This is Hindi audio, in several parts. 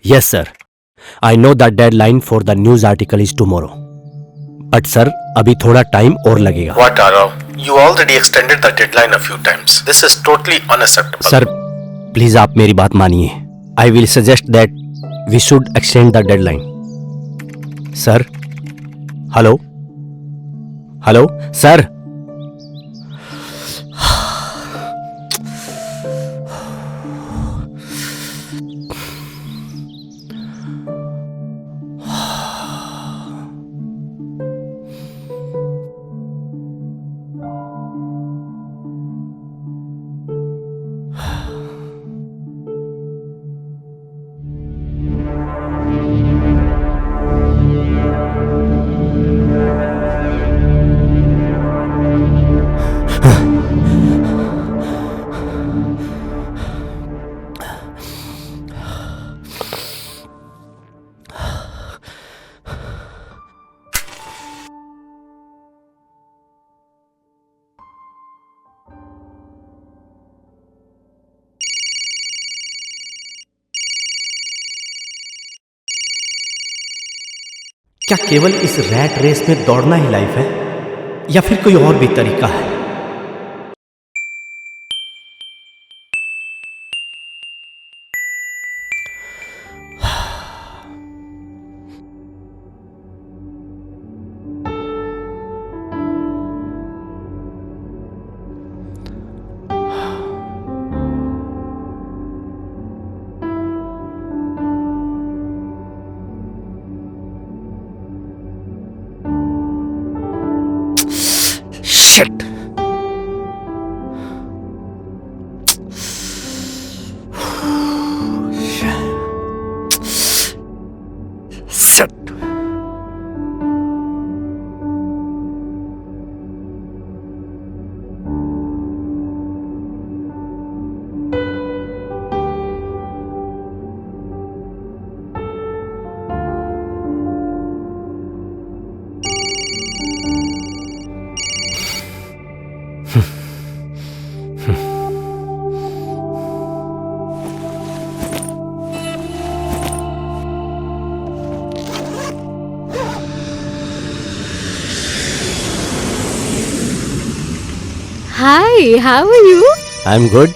Yes, sir. I know the deadline for the news article is tomorrow. But sir, अभी थोड़ा टाइम और लगेगा. What, Arav? You already extended the deadline a few times. This is totally unacceptable. Sir, please आप मेरी बात मानिए. I will suggest that we should extend the deadline. Sir? Hello? Hello? Sir? क्या केवल इस रैट रेस में दौड़ना ही लाइफ है या फिर कोई और भी तरीका है? Shit. Shit. Hi, how are you? I'm good.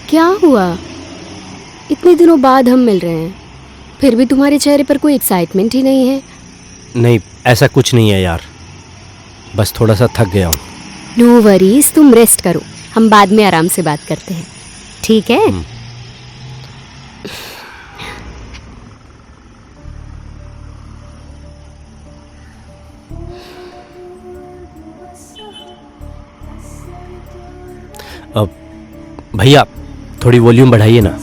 क्या हुआ? इतने दिनों बाद हम मिल रहे हैं, फिर भी तुम्हारे चेहरे पर कोई एक्साइटमेंट ही नहीं है. नहीं, ऐसा कुछ नहीं है यार. बस थोड़ा सा थक गया हूँ. नो वरीज, तुम रेस्ट करो. हम बाद में आराम से बात करते हैं, ठीक है? अब भैया थोड़ी वॉल्यूम बढ़ाइए ना.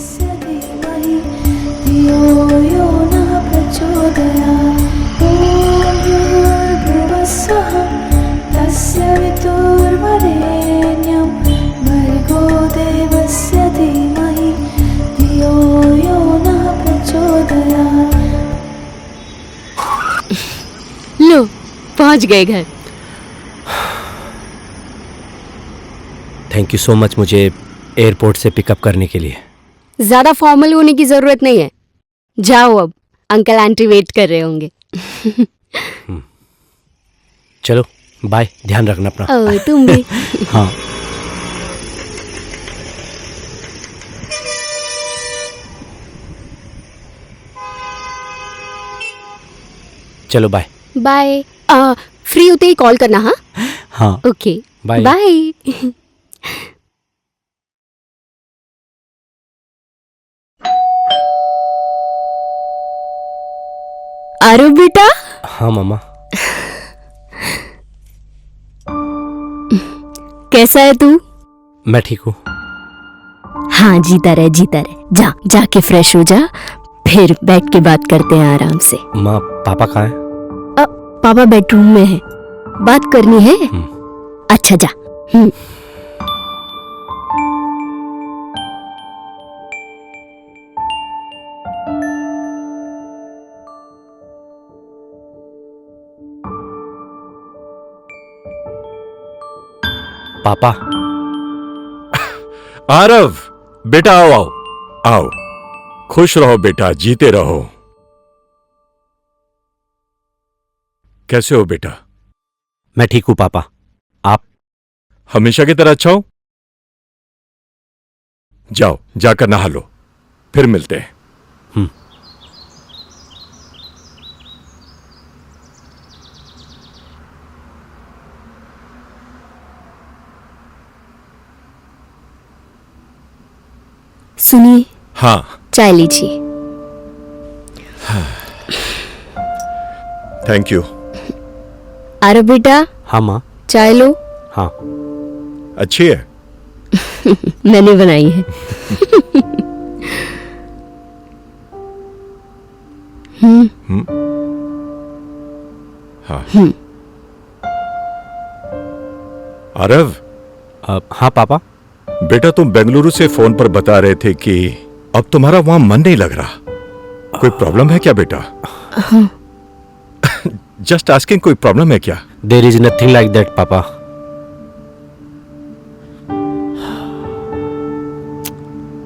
लो, पहुंच गए घर. थैंक यू सो मच मुझे एयरपोर्ट से पिकअप करने के लिए. ज्यादा फॉर्मल होने की जरूरत नहीं है. जाओ अब, अंकल आंटी वेट कर रहे होंगे. चलो बाय, ध्यान रखना अपना. ओ, तुम भी. हाँ. चलो बाय. बाय. फ्री होते ही कॉल करना. हाँ. हाँ. ओके. बाय. बाय. आरो बेटा. हाँ मामा. कैसा है तू? मैं ठीक हूँ. हाँ, जीता रहे जीता रहे. जाके फ्रेश हो जा, फिर बैठ के बात करते हैं आराम से. माँ, पापा कहाँ हैं? पापा बेडरूम में है. बात करनी है? अच्छा जा. पापा। आरव, बेटा आओ आओ आओ। खुश रहो बेटा, जीते रहो। कैसे हो बेटा? मैं ठीक हूं पापा, आप? हमेशा की तरह अच्छा हो? जाओ, जाकर नहा लो, फिर मिलते हैं। सुनिए, हाँ, चाय लीजिए। Thank you. आरव बेटा, हाँ माँ। चाय लो। हाँ। अच्छी है? मैंने बनाई है। हाँ। आरव, हाँ पापा। बेटा तुम बेंगलुरु से फोन पर बता रहे थे कि अब तुम्हारा वहां मन नहीं लग रहा। कोई प्रॉब्लम है क्या बेटा? जस्ट आस्किंग, कोई प्रॉब्लम है क्या? There is nothing like that पापा।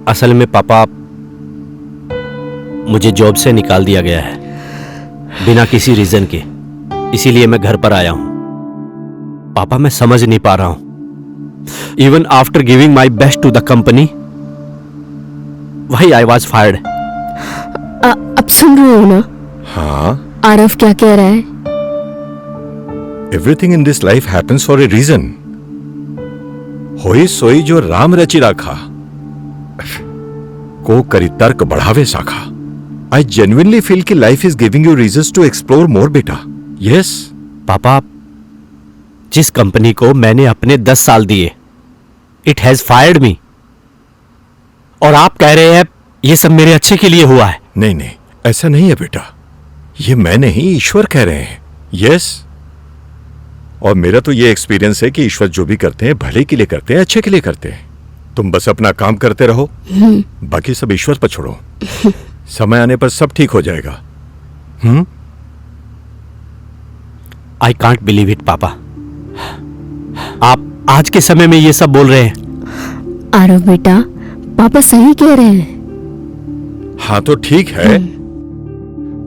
असल में पापा, मुझे जॉब से निकाल दिया गया है बिना किसी रीजन के, इसीलिए मैं घर पर आया हूं। पापा मैं समझ नहीं पा रहा हूं। Even after giving my best to the company, why I was fired. अब सुन रहे हो ना हाँ, आरव क्या कह रहा है? Everything in this life happens for a reason. होई सोई जो राम रचि राखा, को करी तर्क बढ़ावे साखा। आई जेन्युइनली फील कि life is giving you reasons to explore more बेटा। यस पापा, जिस कंपनी को मैंने अपने 10 साल दिए, इट हैज फायर्ड मी, और आप कह रहे हैं ये सब मेरे अच्छे के लिए हुआ है। नहीं नहीं, ऐसा नहीं है बेटा, ये मैं नहीं, ईश्वर कह रहे हैं। यस, और मेरा तो ये एक्सपीरियंस है कि ईश्वर जो भी करते हैं भले के लिए करते हैं, अच्छे के लिए करते हैं। तुम बस अपना काम करते रहो, बाकी सब ईश्वर पर छोड़ो। समय आने पर सब ठीक हो जाएगा। आई कांट बिलीव इट पापा, आप आज के समय में ये सब बोल रहे हैं। आरव बेटा, पापा सही कह रहे हैं। हाँ तो ठीक है,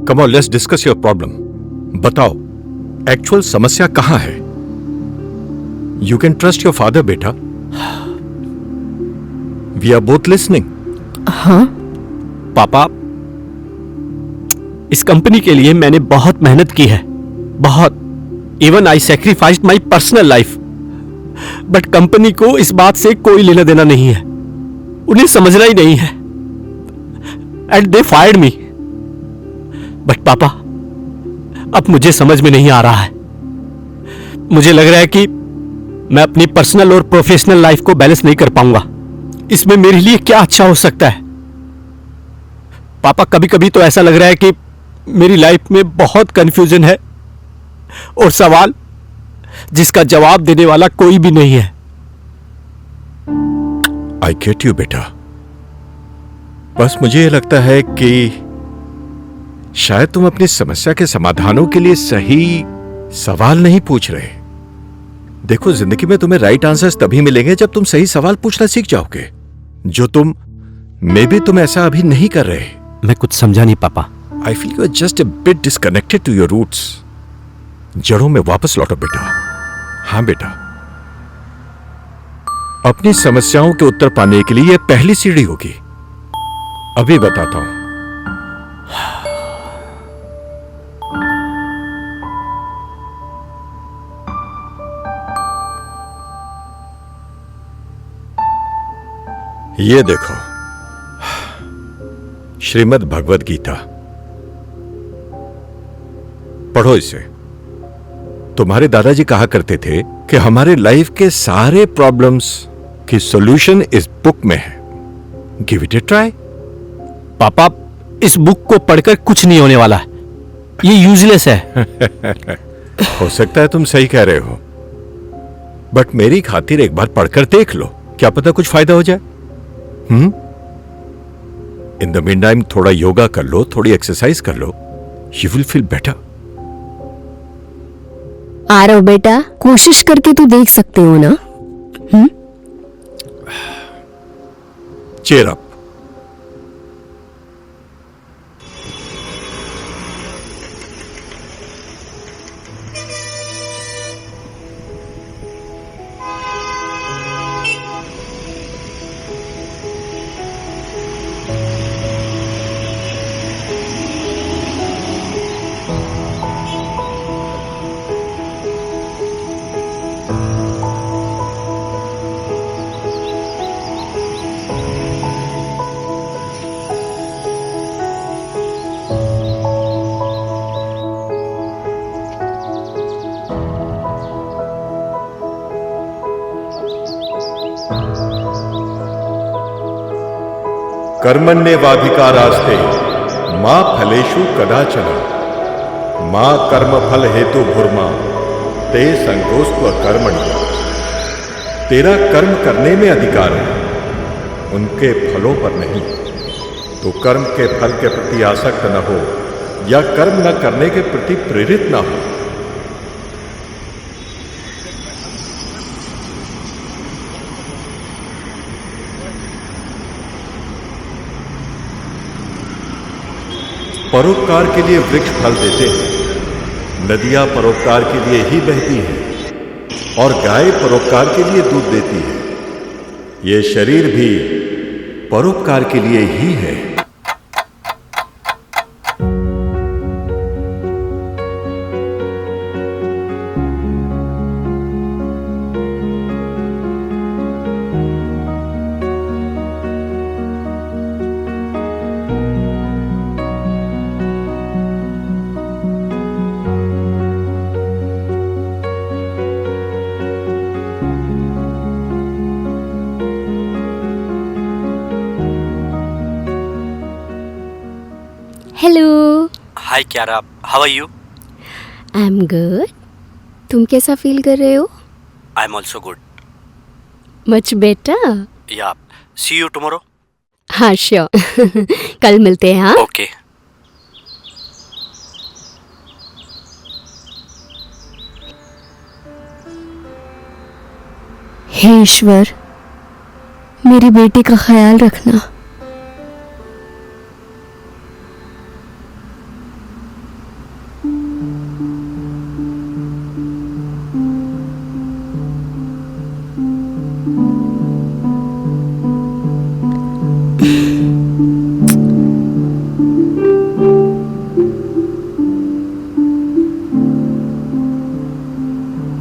come on let's discuss your problem. बताओ एक्चुअल समस्या कहां है? You can trust your father बेटा, वी आर बोथ लिसनिंग। हाँ पापा, इस कंपनी के लिए मैंने बहुत मेहनत की है, बहुत। Even I sacrificed my personal life, but company को इस बात से कोई लेना देना नहीं है, उन्हें समझना ही नहीं है, and they fired me. But पापा, अब मुझे समझ में नहीं आ रहा है। मुझे लग रहा है कि मैं अपनी पर्सनल और प्रोफेशनल लाइफ को बैलेंस नहीं कर पाऊंगा। इसमें मेरे लिए क्या अच्छा हो सकता है? पापा, कभी कभी तो ऐसा लग रहा है कि मेरी लाइफ में बहुत कंफ्यूजन है और सवाल जिसका जवाब देने वाला कोई भी नहीं है। आई गेट यू बेटा, बस मुझे यह लगता है कि शायद तुम अपनी समस्या के समाधानों के लिए सही सवाल नहीं पूछ रहे। देखो, जिंदगी में तुम्हें राइट आंसर्स तभी मिलेंगे जब तुम सही सवाल पूछना सीख जाओगे, जो तुम मे बी तुम ऐसा अभी नहीं कर रहे। मैं कुछ समझा नहीं पापा। I feel you are just a bit disconnected to your roots. जड़ों में वापस लौटो बेटा। हाँ बेटा, अपनी समस्याओं के उत्तर पाने के लिए यह पहली सीढ़ी होगी। अभी बताता हूं। ये देखो, श्रीमद् भगवद गीता पढ़ो इसे। तुम्हारे दादाजी कहा करते थे कि हमारे लाइफ के सारे प्रॉब्लम्स की सॉल्यूशन इस बुक में है। Give it A try. पापा, इस बुक को पढ़कर कुछ नहीं होने वाला है, ये यूजलेस है। हो सकता है तुम सही कह रहे हो, बट मेरी खातिर एक बार पढ़कर देख लो, क्या पता कुछ फायदा हो जाए। इन द मीन टाइम थोड़ा योगा कर लो, थोड़ी एक्सरसाइज कर लो, you will feel better. Aarav बेटा, कोशिश करके तो देख सकते हो ना। Cheer up. कर्मण्येवाधिकारास्ते मां फलेषु कदाचन मां कर्मफल हेतु भुर्मा ते संगोस्त्व कर्मणि। तेरा कर्म करने में अधिकार है, उनके फलों पर नहीं। तो कर्म के फल के प्रति आसक्त न हो या कर्म न करने के प्रति प्रेरित न हो। परोपकार के लिए वृक्ष फल देते हैं, नदियां परोपकार के लिए ही बहती हैं और गाय परोपकार के लिए दूध देती है। ये शरीर भी परोपकार के लिए ही है। Hello. Hi Kiara, how are you? I am good. तुम कैसा फील कर रहे हो? I am also good. Much better. Yeah see you tomorrow. हाँ श्योर। कल मिलते हैं। हाँ ओके। हे ईश्वर, मेरी बेटी का ख्याल रखना।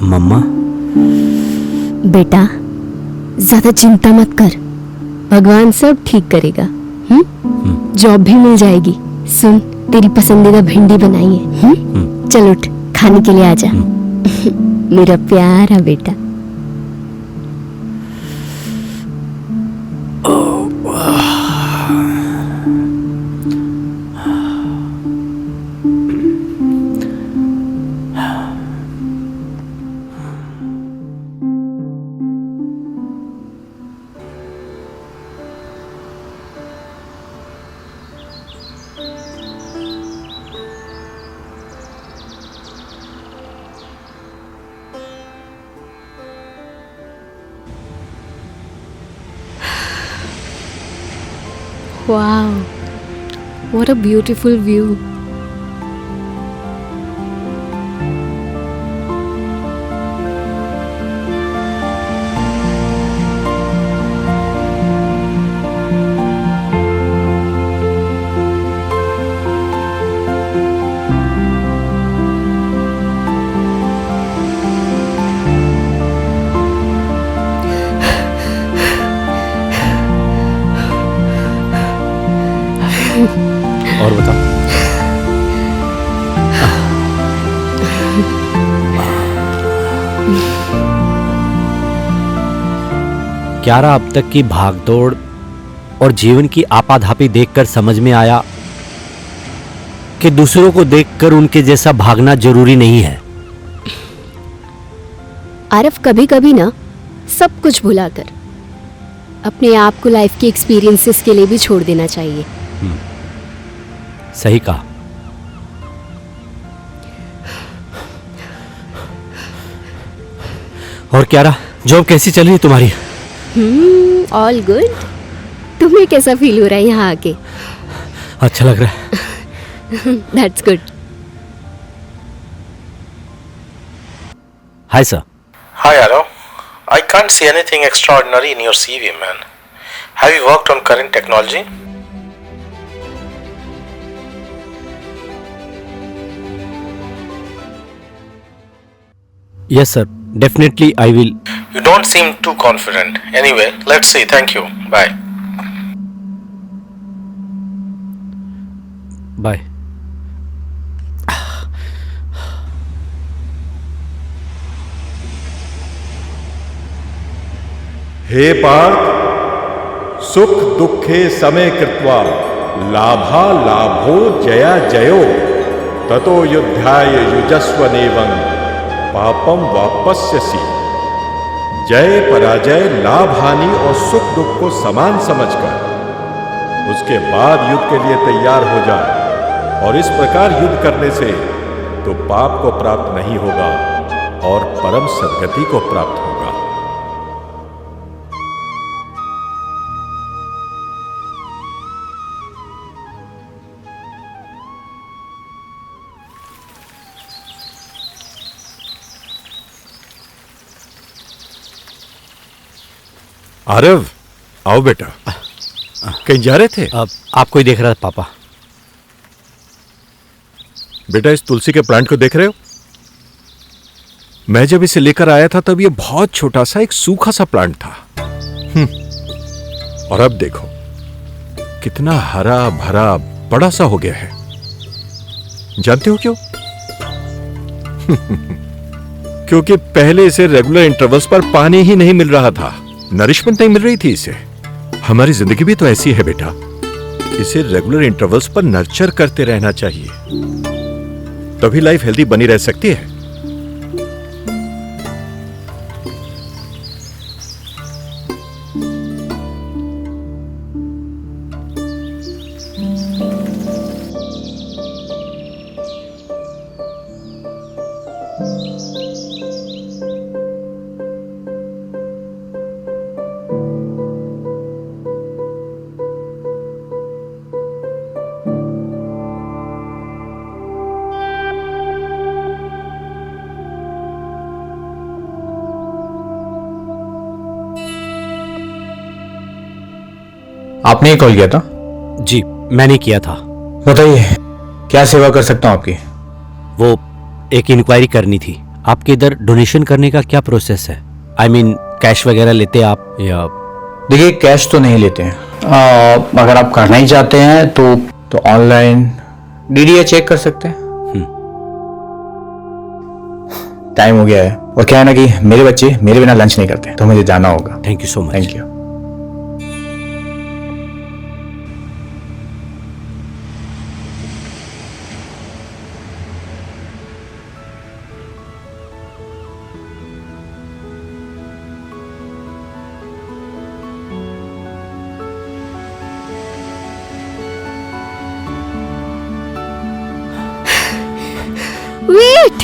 मम्मा, बेटा ज्यादा चिंता मत कर, भगवान सब ठीक करेगा। जॉब भी मिल जाएगी। सुन, तेरी पसंदीदा भिंडी बनाई है। चल उठ, खाने के लिए आजा। मेरा प्यारा बेटा। Wow, what a beautiful view. और बता। क्यारा, अब तक की भागदौड़ और जीवन की आपाधापी देखकर समझ में आया कि दूसरों को देखकर उनके जैसा भागना जरूरी नहीं है। आरफ, कभी कभी ना सब कुछ भुलाकर अपने आप को लाइफ के एक्सपीरियंसेस के लिए भी छोड़ देना चाहिए। सही कहा। और क्यारा, जॉब कैसी चल रही है तुम्हारी? All good. तुम्हें कैसा फील हो रहा है यहाँ आके? अच्छा लग रहा है। That's good. Hi sir. Hi, Arrow. I can't see anything extraordinary in your CV, man. Have you worked on current technology? Yes sir, definitely I will. You don't seem too confident. Anyway, let's see. Thank you. Bye. Bye. हे पार्थ, सुख दुखे समे कृत्वा लाभा लाभो जया जयो ततो युद्धाय युजस्वनेवं पापम वापस्यसि। जय पराजय, लाभ हानि और सुख दुख को समान समझकर उसके बाद युद्ध के लिए तैयार हो जा, और इस प्रकार युद्ध करने से तो पाप को प्राप्त नहीं होगा और परम सद्गति को प्राप्त होगा। आरव, आओ बेटा। कहीं जा रहे थे? अब आपको ही देख रहा था पापा। बेटा, इस तुलसी के प्लांट को देख रहे हो? मैं जब इसे लेकर आया था तब ये बहुत छोटा सा एक सूखा सा प्लांट था। और अब देखो कितना हरा भरा बड़ा सा हो गया है। जानते हो क्यों? क्योंकि पहले इसे रेगुलर इंटरवल्स पर पानी ही नहीं मिल रहा था, नरिशमेंट नहीं मिल रही थी इसे। हमारी जिंदगी भी तो ऐसी है बेटा, इसे रेगुलर इंटरवल्स पर नर्चर करते रहना चाहिए, तभी लाइफ हेल्दी बनी रह सकती है। आपने ही कॉल किया था? जी, मैंने किया था। बताइए, क्या सेवा कर सकता हूं आपकी? वो एक इंक्वायरी करनी थी। आपके इधर डोनेशन करने का क्या प्रोसेस है? आई मीन कैश वगैरह लेते आप या? देखिए, कैश तो नहीं लेते हैं। अगर आप करना ही चाहते हैं तो ऑनलाइन डीडीए चेक कर सकते हैं। टाइम हो गया है, और क्या है ना कि मेरे बच्चे मेरे बिना लंच नहीं करते, तो मुझे जाना होगा। Thank you so much. Thank you. Wait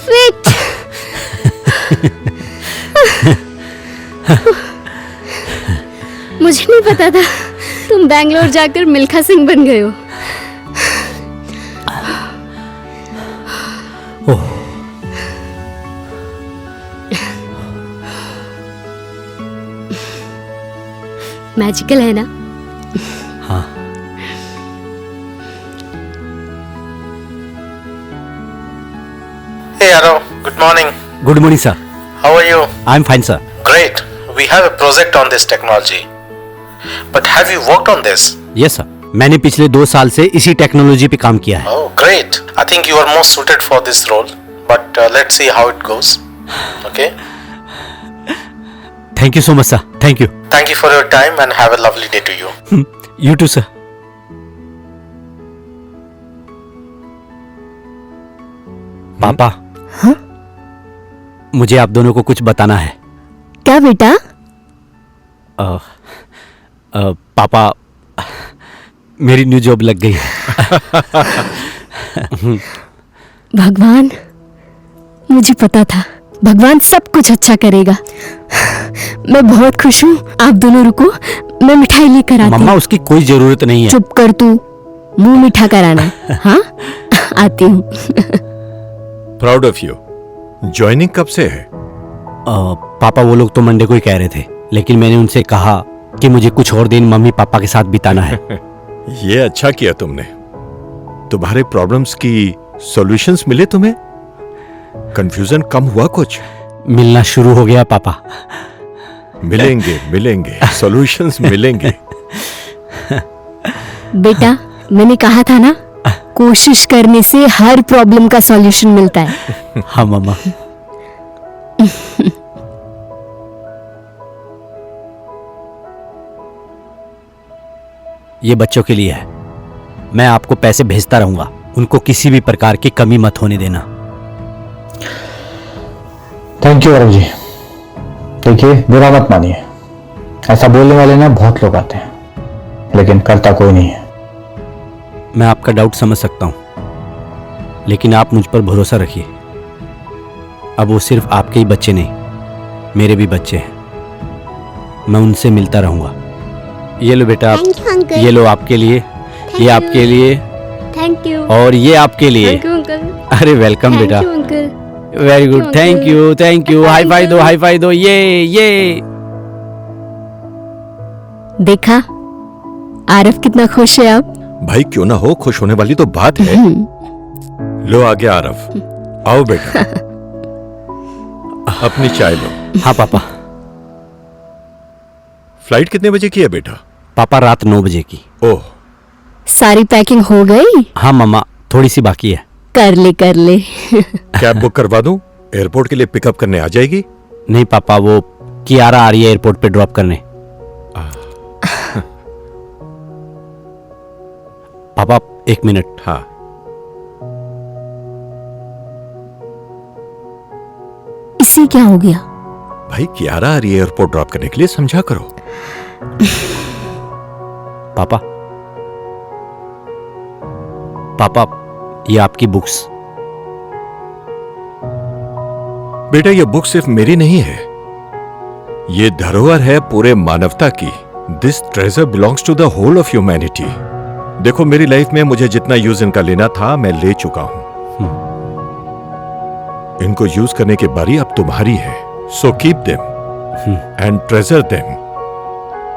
wait. मुझे नहीं पता था तुम बैंगलोर जाकर मिल्खा सिंह बन गए हो। ओह, मैजिकल है ना? हाँ। Hey, Arrow. Good morning. Good morning sir. How are you? I am fine sir. Great. We have a project on this technology. But have you worked on this? Yes sir, मैंने पिछले 2 साल से इसी टेक्नोलॉजी पे काम किया है। Oh, great. I think you are most suited for this role. But let's see how it goes. Okay? Thank you so much sir. Thank you. Thank you for your time and have a lovely day to you. You too sir. पापा, हाँ? मुझे आप दोनों को कुछ बताना है। क्या बेटा? पापा, मेरी न्यू जॉब लग गई है। भगवान, मुझे पता था भगवान सब कुछ अच्छा करेगा। मैं बहुत खुश हूँ। आप दोनों रुको, मैं मिठाई लेकर आती मम्मा हूँ। उसकी कोई जरूरत नहीं है। चुप कर तू, मुंह मीठा कराना। हाँ, आती हूँ। Proud of you. ज्वाइनिंग कब से है? पापा वो लोग तो मंडे को ही कह रहे थे, लेकिन मैंने उनसे कहा कि मुझे कुछ और दिन मम्मी पापा के साथ बिताना है। ये अच्छा किया तुमने। तुम्हारे प्रॉब्लम्स की सॉल्यूशंस मिले तुम्हें? कंफ्यूजन कम हुआ कुछ? मिलना शुरू हो गया पापा। मिलेंगे मिलेंगे, सॉल्यूशंस मिलेंगे। बेटा, मैंने कहा था ना, कोशिश करने से हर प्रॉब्लम का सॉल्यूशन मिलता है। हाँ मम्मा। ये बच्चों के लिए है। मैं आपको पैसे भेजता रहूंगा, उनको किसी भी प्रकार की कमी मत होने देना। थैंक यू अरब जी। देखिए, बुरा मत मानिए, ऐसा बोलने वाले ना बहुत लोग आते हैं, लेकिन करता कोई नहीं है। मैं आपका डाउट समझ सकता हूं, लेकिन आप मुझ पर भरोसा रखिए। अब वो सिर्फ आपके ही बच्चे नहीं, मेरे भी बच्चे हैं। मैं उनसे मिलता रहूंगा। ये लो बेटा, Thank you, uncle. ये लो आपके लिए, ये आपके लिए, थैंक यू। और ये आपके लिए। अंकल। अरे वेलकम बेटा। Uncle. Very good, thank you thank you. Hi fi दो, हाई फाई दो। ये देखा, आरफ कितना खुश है अब। भाई क्यों ना हो, खुश होने वाली तो बात है। लो आगे आरफ, आओ बेटा, अपनी चाय लो। हाँ पापा। फ्लाइट कितने बजे की है बेटा? पापा रात 9 बजे की। ओह, सारी पैकिंग हो गई? हाँ मम्मा, थोड़ी सी बाकी है। कर ले। कैब बुक करवा दूं? एयरपोर्ट के लिए पिकअप करने आ जाएगी? नहीं पापा, वो कियारा आ रही है एयरपोर्ट पे ड्रॉप करने। पापा 1 मिनट। हाँ। इससे क्या हो गया? भाई कियारा आ रही है एयरपोर्ट ड्रॉप करने के लिए, समझा करो। पापा पापा, ये आपकी बुक्स। बेटा ये बुक सिर्फ मेरी नहीं है, ये धरोहर है पूरे मानवता की। This treasure belongs to the whole of humanity. देखो मेरी लाइफ में मुझे जितना यूज इनका लेना था मैं ले चुका हूं। इनको यूज करने की बारी अब तुम्हारी है। So keep them and treasure them.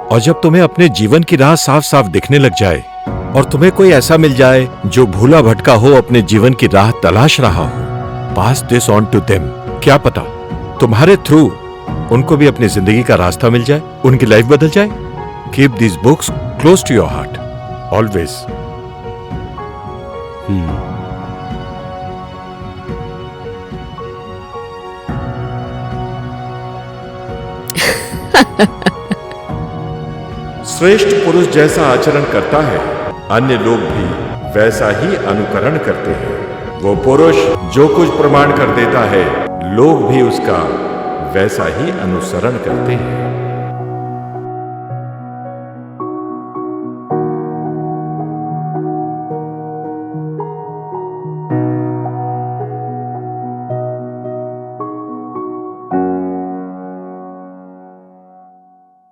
और जब तुम्हें अपने जीवन की राह साफ साफ दिखने लग जाए और तुम्हें कोई ऐसा मिल जाए जो भूला भटका हो, अपने जीवन की राह तलाश रहा हो, पास दिस ऑन टू देम। क्या पता तुम्हारे थ्रू उनको भी अपनी जिंदगी का रास्ता मिल जाए, उनकी लाइफ बदल जाए। Keep this books close to your heart always. श्रेष्ठ पुरुष जैसा आचरण करता है, अन्य लोग भी वैसा ही अनुकरण करते हैं। वो पुरुष जो कुछ प्रमाण कर देता है, लोग भी उसका वैसा ही अनुसरण करते हैं।